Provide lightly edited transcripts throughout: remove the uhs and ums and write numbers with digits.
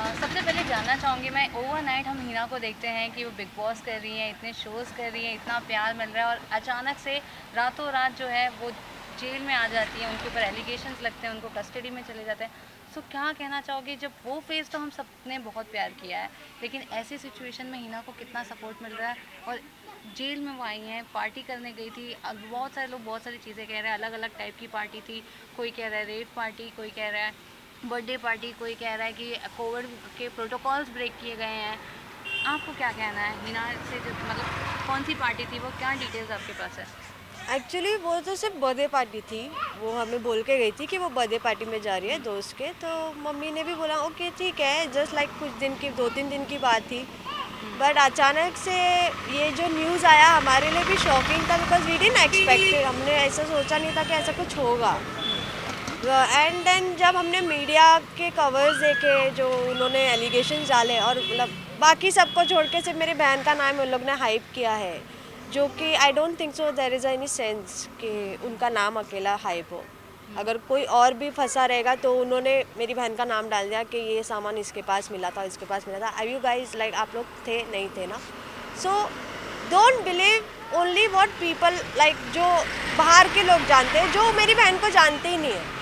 सबसे पहले जानना चाहूँगी मैं, ओवरनाइट हम हीना को देखते हैं कि वो बिग बॉस कर रही हैं, इतने शोज़ कर रही हैं, इतना प्यार मिल रहा है और अचानक से रातों रात जो है वो जेल में आ जाती हैं, उनके ऊपर एलिगेशंस लगते हैं, उनको कस्टडी में चले जाते हैं। सो क्या कहना चाहोगे, जब वो फेज़ तो हम सबने बहुत प्यार किया है, लेकिन ऐसी सिचुएशन में हीना को कितना सपोर्ट मिल रहा है और जेल में वो आई हैं, पार्टी करने गई थी। अब बहुत सारे लोग बहुत सारी चीज़ें कह रहे हैं, अलग अलग टाइप की पार्टी थी। कोई कह रहा है रेव पार्टी, कोई कह रहा है बर्थडे पार्टी, कोई कह रहा है कि कोविड के प्रोटोकॉल्स ब्रेक किए गए हैं। आपको क्या कहना है हीना से, जो मतलब कौन सी पार्टी थी वो, क्या डिटेल्स आपके पास है? एक्चुअली वो तो सिर्फ बर्थडे पार्टी थी। वो हमें बोल के गई थी कि वो बर्थडे पार्टी में जा रही है दोस्त के, तो मम्मी ने भी बोला ओके ठीक है, जस्ट लाइक कुछ दिन की 2-3 दिन की बात थी। बट अचानक से ये जो न्यूज़ आया हमारे लिए भी शॉकिंग था, बिकॉज वी डिडंट एक्सपेक्टेड। हमने ऐसा सोचा नहीं था कि ऐसा कुछ होगा। एंड देन जब हमने मीडिया के कवर्स देखे, जो उन्होंने एलिगेशंस डाले, और मतलब बाकी सबको छोड़ के सिर्फ मेरी बहन का नाम उन लोग ने हाइप किया है, जो कि I don't think so there is any sense कि उनका नाम अकेला हाइप हो। अगर कोई और भी फंसा रहेगा तो उन्होंने मेरी बहन का नाम डाल दिया कि ये सामान इसके पास मिला था, इसके पास मिला था। आई यू गाइज लाइक आप लोग थे नहीं थे ना? So don't believe only what people like, जो बाहर के लोग जानते हैं, जो मेरी बहन को जानते ही नहीं है।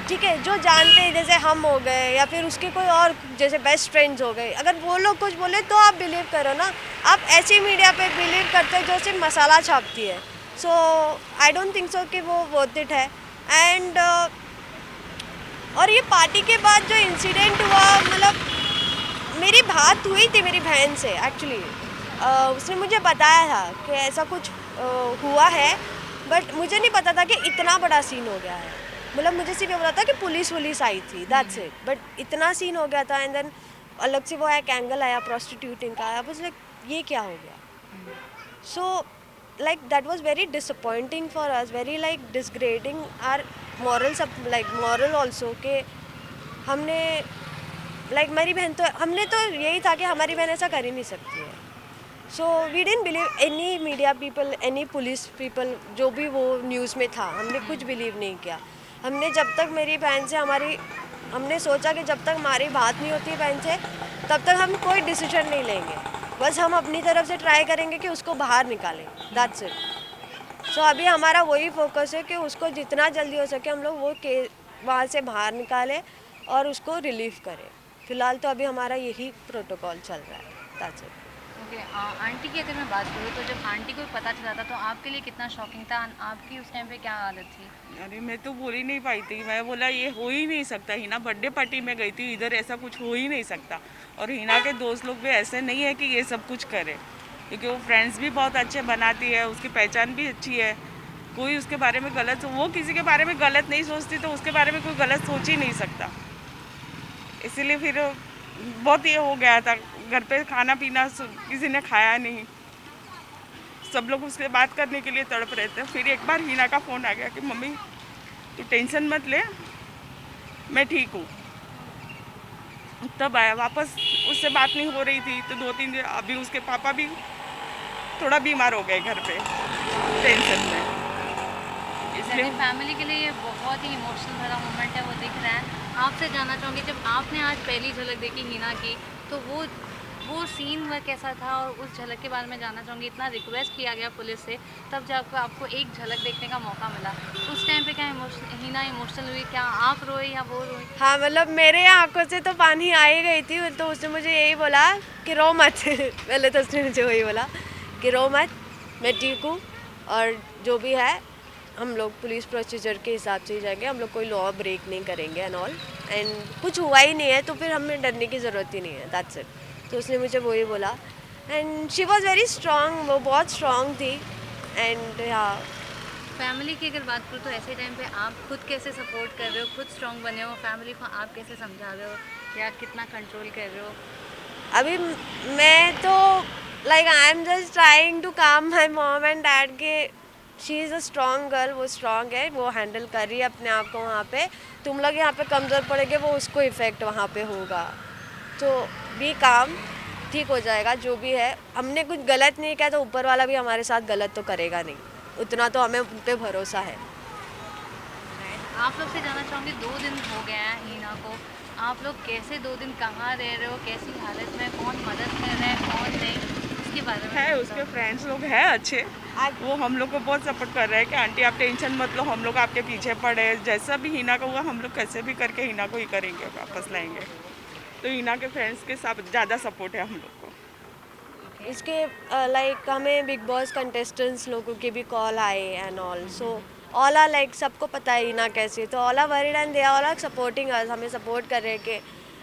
ठीक है, जो जानते हैं जैसे हम हो गए या फिर उसके कोई और जैसे बेस्ट फ्रेंड्स हो गए, अगर वो लोग कुछ बोले तो आप बिलीव करो ना। आप ऐसी मीडिया पे बिलीव करते हो जो सिर्फ मसाला छापती है। सो आई डोंट थिंक सो कि वो वर्थ इट है। एंड और ये पार्टी के बाद जो इंसिडेंट हुआ, मतलब मेरी बात हुई थी मेरी बहन से एक्चुअली। उसने मुझे बताया था कि ऐसा कुछ हुआ है, बट मुझे नहीं पता था कि इतना बड़ा सीन हो गया है। मतलब मुझे सिर्फ ये पता था कि पुलिस आई थी, दैट्स इट। बट इतना सीन हो गया था, एंड देन अलग से वो एक एंगल आया प्रोस्टिट्यूटिंग का, आई वाज लाइक ये क्या हो गया? So like that was very disappointing for us, very like degrading our moral, सब लाइक मॉरल ऑल्सो, कि हमने लाइक मेरी बहन, तो हमने तो यही था कि हमारी बहन ऐसा कर ही नहीं सकती है। So we didn't believe any media people, any police people, जो भी वो न्यूज़ में था, हमने कुछ बिलीव नहीं किया। हमने जब तक मेरी बहन से हमारी, हमने सोचा कि जब तक हमारी बात नहीं होती बहन से, तब तक हम कोई डिसीजन नहीं लेंगे। बस हम अपनी तरफ से ट्राई करेंगे कि उसको बाहर निकालें, दैट्स इट। सो अभी हमारा वही फोकस है कि उसको जितना जल्दी हो सके हम लोग वो के वहाँ से बाहर निकालें और उसको रिलीव करें। फ़िलहाल तो अभी हमारा यही प्रोटोकॉल चल रहा है, दैट्स इट। ओके, आंटी की अगर मैं बात करूँ तो जब आंटी को पता चला था तो आपके लिए कितना शॉकिंग था? आपकी उस टाइम पे क्या आदत थी? अरे मैं तो बोल ही नहीं पाई थी। मैं बोला ये हो ही नहीं सकता। हिना बर्थडे पार्टी में गई थी, इधर ऐसा कुछ हो ही नहीं सकता। और हिना के दोस्त लोग भी ऐसे नहीं है कि ये सब कुछ करे, क्योंकि वो फ्रेंड्स भी बहुत अच्छे बनाती है, उसकी पहचान भी अच्छी है। कोई उसके बारे में गलत, वो किसी के बारे में गलत नहीं सोचती, तो उसके बारे में कोई गलत सोच ही नहीं सकता। इसीलिए फिर बहुत ये हो गया था। घर पे खाना पीना किसी ने खाया नहीं, सब लोग उससे बात करने के लिए तड़प रहे थे। फिर एक बार हिना का फ़ोन आ गया कि मम्मी तू टेंशन मत ले, मैं ठीक हूँ। तब आया वापस। उससे बात नहीं हो रही थी तो 2-3 दिन अभी उसके पापा भी थोड़ा बीमार हो गए घर पे, टेंशन में। इसलिए फैमिली के लिए ये बहुत ही इमोशनल भरा मोमेंट है, वो दिख रहा है। आपसे जानना चाहूँगी, जब आपने आज पहली झलक देखी हीना की, तो वो सीन वह कैसा था? और उस झलक के बारे में जानना चाहूँगी। इतना रिक्वेस्ट किया गया पुलिस से, तब जब आपको एक झलक देखने का मौका मिला, उस टाइम पे क्या हीना इमोशनल हुई? क्या आप रोए या वो रोई? हाँ, मतलब मेरे आंखों से तो पानी आ ही गई थी। तो उसने मुझे यही बोला कि रो मत पहले तो उसने मुझे वही बोला कि रो मत, मैं ठीक हूँ, और जो भी है हम लोग पुलिस प्रोसीजर के हिसाब से ही जाएंगे, हम लोग कोई लॉ ब्रेक नहीं करेंगे एंड ऑल। एंड कुछ हुआ ही नहीं है तो फिर हमें डरने की ज़रूरत ही नहीं है, दैट्स इट। तो उसने मुझे वही बोला, and she was very strong, वो बहुत स्ट्रॉन्ग थी। एंड हाँ, फैमिली की अगर बात करूँ तो ऐसे टाइम पे आप खुद कैसे सपोर्ट कर रहे हो? खुद स्ट्रॉन्ग बने हो, फैमिली को आप कैसे समझा रहे हो या कितना कंट्रोल कर रहे हो? अभी मैं तो like I am just trying to calm my mom and dad के she is a strong girl, वो स्ट्रॉन्ग है, वो हैंडल कर रही है अपने आप को वहाँ पे। तुम लोग यहाँ पे कमज़ोर पड़ेंगे, वो उसको इफ़ेक्ट वहाँ पे होगा। तो बी काम, ठीक हो जाएगा। जो भी है, हमने कुछ गलत नहीं किया तो ऊपर वाला भी हमारे साथ गलत तो करेगा नहीं, उतना तो हमें उन पे भरोसा है। आप लोग से जानना चाहूँगी, 2 दिन हो गए हैं हीना को, आप लोग कैसे 2 दिन कहाँ रह रहे हो, कैसी हालत में, कौन मदद कर रहा है, कौन नहीं, इसके बारे में है बताओ। उसके फ्रेंड्स लोग हैं अच्छे, वो हम लोग को बहुत सपोर्ट कर रहे हैं कि आंटी आप टेंशन मत लो, हम लोग आपके पीछे पड़े हैं, जैसा भी हिना का हुआ हम लोग कैसे भी करके हिना को ही करेंगे, वापस लाएंगे। तो हिना के फ्रेंड्स के साथ ज़्यादा सपोर्ट है हम लोग को। इसके लाइक हमें बिग बॉस कंटेस्टेंट्स लोगों के भी कॉल आए and all, so all are like सबको पता है ना कैसे, तो all are worried and they are all supporting us, हमें सपोर्ट कर रहे हैं कि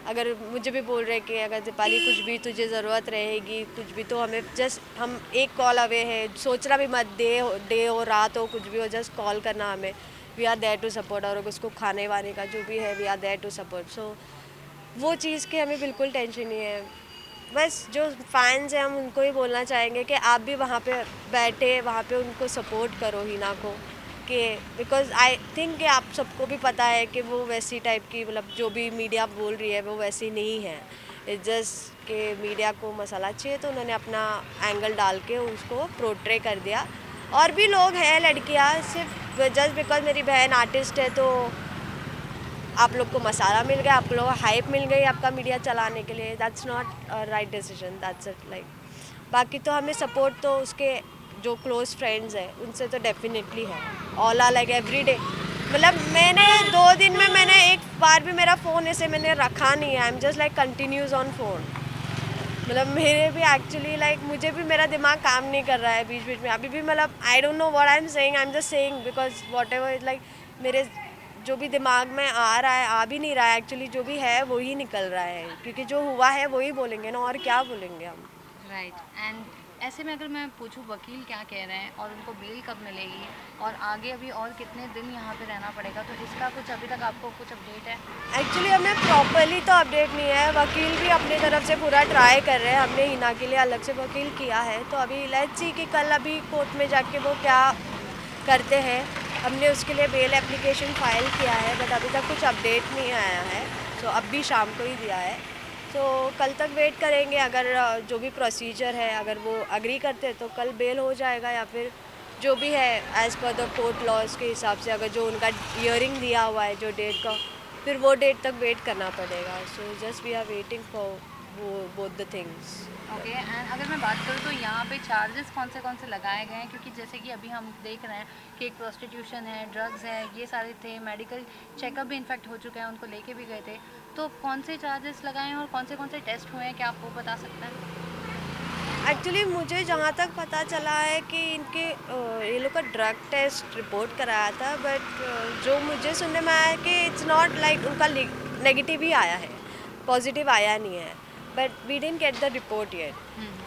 अगर मुझे भी बोल रहे हैं कि अगर दीपाली कुछ भी तुझे ज़रूरत रहेगी कुछ भी तो हमें जस्ट हम एक कॉल अवे है, सोचना भी मत, डे हो रात हो कुछ भी हो, जस्ट कॉल करना हमें, we are there to support, और उसको खाने वाने का जो भी है we are there to support. So वो चीज़ की हमें बिल्कुल टेंशन नहीं है। बस जो फैंस हैं हम उनको ही बोलना चाहेंगे कि आप भी वहाँ पे बैठे, वहाँ पे उनको सपोर्ट करो हिना को, कि बिकॉज आई थिंक कि आप सबको भी पता है कि वो वैसी टाइप की, मतलब जो भी मीडिया बोल रही है वो वैसी नहीं है, इट्स जस्ट कि मीडिया को मसाला चाहिए तो उन्होंने अपना एंगल डाल के उसको प्रोट्रे कर दिया। और भी लोग हैं लड़कियाँ, सिर्फ जस्ट बिकॉज मेरी बहन आर्टिस्ट है तो आप लोग को मसाला मिल गया, आप लोग को हाइप मिल गई आपका मीडिया चलाने के लिए, that's not right decision, that's it. Like बाकी तो हमें सपोर्ट तो उसके जो क्लोज फ्रेंड्स हैं उनसे तो डेफिनेटली है, all are like every day, मतलब मैंने 2 दिन में मैंने एक बार भी मेरा फ़ोन ऐसे मैंने रखा नहीं है, आई am just like continues on phone, मतलब मेरे भी एक्चुअली लाइक मुझे भी मेरा दिमाग काम नहीं कर रहा है बीच बीच में अभी भी, मतलब I don't know what I am saying, I am just saying because what ever is like मेरे जो भी दिमाग में आ रहा है आ भी नहीं रहा है, एक्चुअली जो भी है वो ही निकल रहा है, क्योंकि जो हुआ है वही बोलेंगे ना, और क्या बोलेंगे हम। राइट। एंड ऐसे में अगर मैं पूछूं वकील क्या कह रहे हैं और उनको बेल कब मिलेगी और आगे अभी और कितने दिन यहाँ पे रहना पड़ेगा, तो इसका कुछ अभी तक आपको कुछ अपडेट है? एक्चुअली हमें प्रॉपरली तो अपडेट नहीं है, वकील भी अपनी तरफ से पूरा ट्राई कर रहे हैं, हमने हिना के लिए अलग से वकील किया है, तो अभी लेट्स सी कि कल अभी कोर्ट में जाके वो क्या करते हैं। हमने उसके लिए बेल एप्लीकेशन फाइल किया है बट अभी तक कुछ अपडेट नहीं आया है, तो अब भी शाम को ही दिया है, तो कल तक वेट करेंगे। अगर जो भी प्रोसीजर है अगर वो अग्री करते हैं तो कल बेल हो जाएगा, या फिर जो भी है as per the court laws के हिसाब से, अगर जो उनका हियरिंग दिया हुआ है जो डेट का, फिर वो डेट तक वेट करना पड़ेगा। So just we are waiting for वो both the things. Okay. And अगर मैं बात करूँ तो यहाँ पे चार्जेस कौन से लगाए गए हैं, क्योंकि जैसे कि अभी हम देख रहे हैं कि एक प्रोस्टिट्यूशन है, ड्रग्स है, ये सारे थे, मेडिकल चेकअप भी इनफेक्ट हो चुके हैं, उनको लेके भी गए थे, तो कौन से चार्जेस लगाए हैं और कौन से टेस्ट हुए हैं, क्या आप वो बता सकते हैं? एक्चुअली मुझे जहाँ तक पता चला है कि इनके ये लोग का ड्रग टेस्ट रिपोर्ट कराया था, बट जो मुझे सुनने में आया है कि इट्स नॉट लाइक उनका नेगेटिव ही आया है, पॉजिटिव आया नहीं है, but we didn't get the report yet.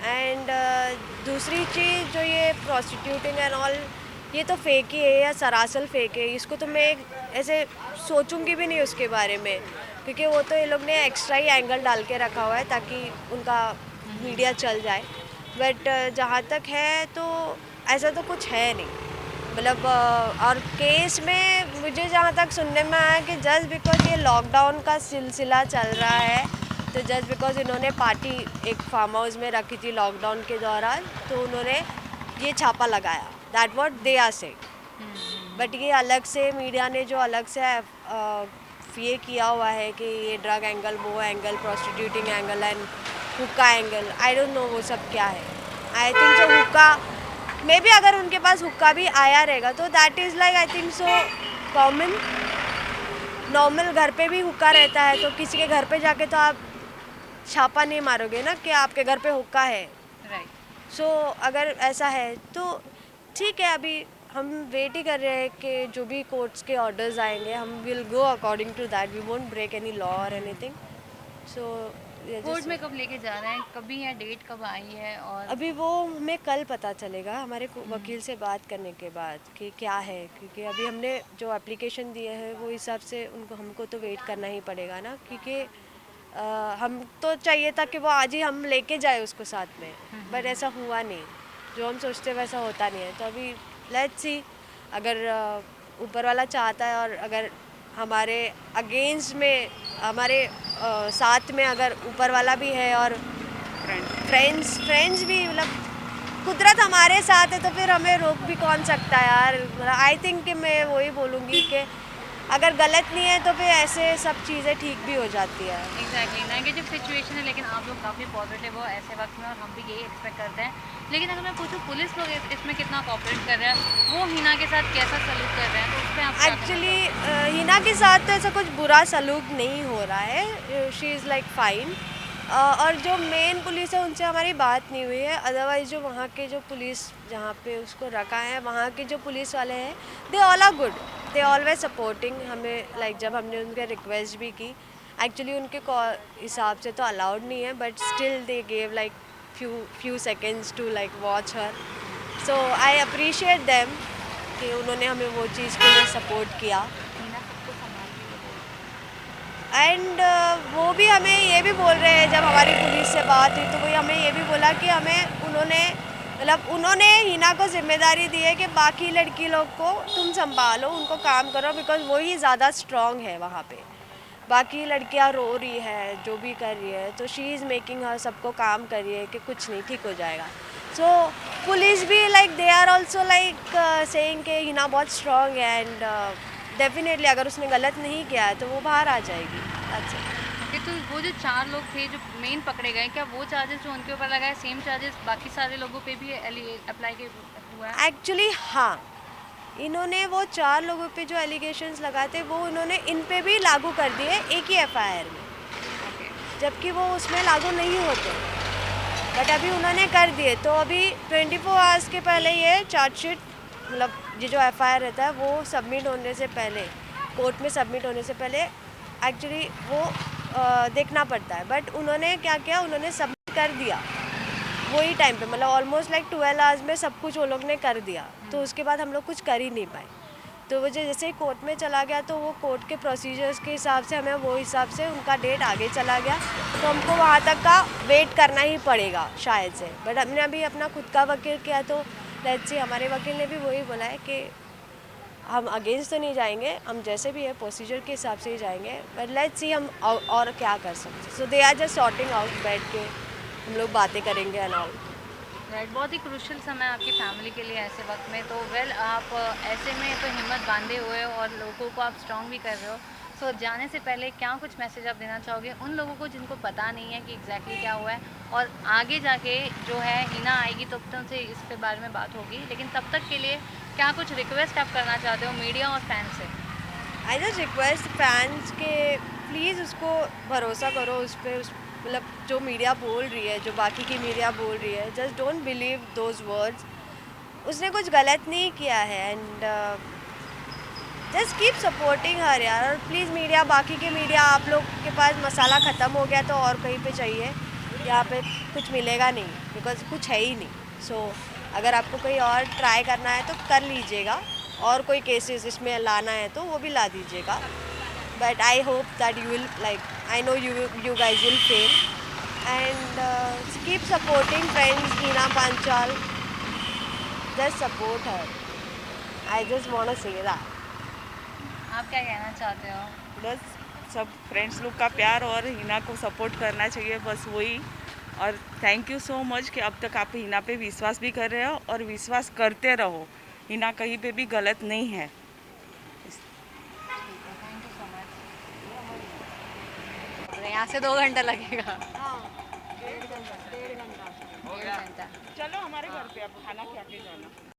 And दूसरी चीज़ जो ये प्रोस्टिट्यूटिंग एंड ऑल, ये तो फेक ही है या सरासर फेक है, इसको तो मैं ऐसे सोचूंगी भी नहीं उसके बारे में, क्योंकि वो तो ये लोग ने एक्स्ट्रा ही एंगल डाल के रखा हुआ है ताकि उनका मीडिया चल जाए, बट जहाँ तक है तो ऐसा तो कुछ है नहीं, मतलब और केस में मुझे जहाँ तक सुनने में आया कि जस्ट बिकॉज ये लॉकडाउन का सिलसिला चल रहा है, तो जस्ट बिकॉज इन्होंने पार्टी एक फार्म हाउस में रखी थी लॉकडाउन के दौरान, तो उन्होंने ये छापा लगाया, that what they are saying. But ये अलग से मीडिया ने जो अलग से ये किया हुआ है कि ये ड्रग एंगल, वो एंगल, प्रोस्टिट्यूटिंग एंगल एंड हुक्का एंगल, आई डोंट नो वो सब क्या है। आई थिंक जो हुक्का मे भी अगर उनके पास हुक्का भी आया रहेगा तो that is like I think so common, normal घर पे भी हुक्का रहता है, तो किसी के घर पे जाके तो आप छापा नहीं मारोगे ना कि आपके घर पे हुक्का है। राइट। सो अगर ऐसा है तो ठीक है, अभी हम वेट ही कर रहे हैं कि जो भी कोर्ट्स के ऑर्डर्स आएंगे हम will go according to that, we won't break any law और एनीथिंग। सो कोर्ट में कब लेके जा रहे हैं, कभी या डेट कब आई है? और अभी वो हमें कल पता चलेगा हमारे वकील से बात करने के बाद कि क्या है, क्योंकि अभी हमने जो एप्लीकेशन दिए है वो हिसाब से उनको हमको तो वेट करना ही पड़ेगा ना, क्योंकि हम तो चाहिए था कि वो आज ही हम लेके जाए उसको साथ में, बट ऐसा हुआ नहीं, जो हम सोचते वैसा होता नहीं है। तो अभी लेट्स सी, अगर ऊपर वाला चाहता है और अगर हमारे अगेंस्ट में हमारे साथ में अगर ऊपर वाला भी है और फ्रेंड्स भी, मतलब कुदरत हमारे साथ है तो फिर हमें रोक भी कौन सकता है यार। मतलब आई थिंक कि मैं वही बोलूँगी कि अगर गलत नहीं है तो फिर ऐसे सब चीज़ें ठीक भी हो जाती है। एग्जैक्टली नेगेटिव सिचुएशन है, लेकिन आप लोग काफ़ी पॉजिटिव हो ऐसे वक्त में, और हम भी यही एक्सपेक्ट करते हैं। लेकिन अगर मैं पूछूँ पुलिस लोग इसमें कितना कॉपरेट कर रहे हैं, वो हिना के साथ कैसा सलूक कर रहे हैं, तो उस पर आप क्या कहना एक्चुअली चाहोगे? हिना के साथ तो ऐसा कुछ बुरा सलूक नहीं हो रहा है, शी इज़ लाइक फाइन। और जो मेन पुलिस है उनसे हमारी बात नहीं हुई है। अदरवाइज़ जो वहाँ के जो पुलिस जहाँ पे उसको रखा है, वहाँ के जो पुलिस वाले हैं, they all are good, they always supporting हमें। लाइक जब हमने उनके रिक्वेस्ट भी की, एक्चुअली उनके हिसाब से तो अलाउड नहीं है, but still they gave like few seconds to like watch her. So I appreciate them कि उन्होंने हमें वो चीज़ के लिए सपोर्ट किया। हिना सबको संभालती है वो। एंड वो भी हमें ये भी बोल रहे हैं, जब हमारी पुलिस से बात हुई तो वही हमें ये भी बोला कि हमें उन्होंने हिना को जिम्मेदारी दी है कि बाकी लड़की लोग को तुम संभालो, उनको काम करो, बिकॉज वही ज़्यादा स्ट्रॉन्ग है वहाँ पे। बाकी लड़कियाँ रो रही है, जो भी कर रही है, तो शी इज़ मेकिंग हर सबको काम कर रही है कि कुछ नहीं, ठीक हो जाएगा। सो पुलिस भी like they are also like saying कि हिना बहुत स्ट्रॉन्ग है, एंड डेफिनेटली अगर उसने गलत नहीं किया है तो वो बाहर आ जाएगी। That's it. ओके, तो वो जो 4 लोग थे जो मेन पकड़े गए, क्या वो चार्जेस जो उनके ऊपर लगाए सेम चार्जेस बाकी सारे लोगों पे भी अप्लाई हुआ है? एक्चुअली हाँ, इन्होंने वो 4 लोगों पे जो एलिगेशंस लगाए थे वो इन्होंने इन पे भी लागू कर दिए एक ही एफआईआर में, ओके। जबकि वो उसमें लागू नहीं होते, बट अभी उन्होंने कर दिए। तो अभी 24 आवर्स के पहले ये चार्जशीट, मतलब ये जो एफआईआर रहता है वो सबमिट होने से पहले, कोर्ट में सबमिट होने से पहले एक्चुअली वो देखना पड़ता है। बट उन्होंने क्या किया, उन्होंने सबमिट कर दिया वही टाइम पे, मतलब ऑलमोस्ट लाइक 12 आवर्स में सब कुछ वो लोग ने कर दिया। तो उसके बाद हम लोग कुछ कर ही नहीं पाए। तो वो जैसे ही कोर्ट में चला गया, तो वो कोर्ट के प्रोसीजर्स के हिसाब से हमें वो हिसाब से उनका डेट आगे चला गया, तो हमको वहाँ तक का वेट करना ही पड़ेगा शायद से। बट हमने अभी अपना खुद का वकील किया, तो लेट्स सी, हमारे वकील ने भी वही बोला है कि हम अगेंस्ट तो नहीं जाएंगे, हम जैसे भी है प्रोसीजर के हिसाब से ही जाएंगे, बट लेट्स सी हम और क्या कर सकते हैं। So they are just sorting out, बैठ के हम लोग बातें करेंगे एंड ऑल। राइट, बहुत ही क्रूशल समय आपकी फैमिली के लिए ऐसे वक्त में। तो आप ऐसे में तो हिम्मत बांधे हुए हो और लोगों को आप स्ट्रॉन्ग भी कर रहे हो। सो जाने से पहले क्या कुछ मैसेज आप देना चाहोगे उन लोगों को जिनको पता नहीं है कि एग्जैक्टली क्या हुआ है, और आगे जाके जो है हिना आएगी तो उनसे इस पे बारे में बात होगी, लेकिन तब तक के लिए क्या कुछ रिक्वेस्ट आप करना चाहते हो मीडिया और फैन से? आई जस्ट रिक्वेस्ट फैंस के प्लीज़ उसको भरोसा करो उस पर, मतलब जो मीडिया बोल रही है, जो बाकी की मीडिया बोल रही है, just don't believe those words. उसने कुछ गलत नहीं किया है, and just keep supporting her यार। और प्लीज़ मीडिया, बाकी के मीडिया, आप लोग के पास मसाला ख़त्म हो गया तो और कहीं पे चाहिए, यहाँ पे कुछ मिलेगा नहीं, बिकॉज कुछ है ही नहीं। सो अगर आपको कहीं और ट्राई करना है तो कर लीजिएगा, और कोई केसेस इसमें लाना है तो वो भी ला दीजिएगा। But I hope that you will, like I know you guys will fail, and keep supporting friends Hina Panchal, just support her. I just want to say that. आप क्या कहना चाहते हो? बस सब फ्रेंड्स लोग का प्यार और हिना को सपोर्ट करना चाहिए, बस वही। और थैंक यू सो मच कि अब तक आप हिना पे विश्वास भी कर रहे हो और विश्वास करते रहो, हिना कहीं पे भी गलत नहीं है। Thank you so much. यहाँ से 2 घंटा लगेगा। हाँ, 1.5 घंटा। चलो हमारे घर पे अब खाना खा के जाना।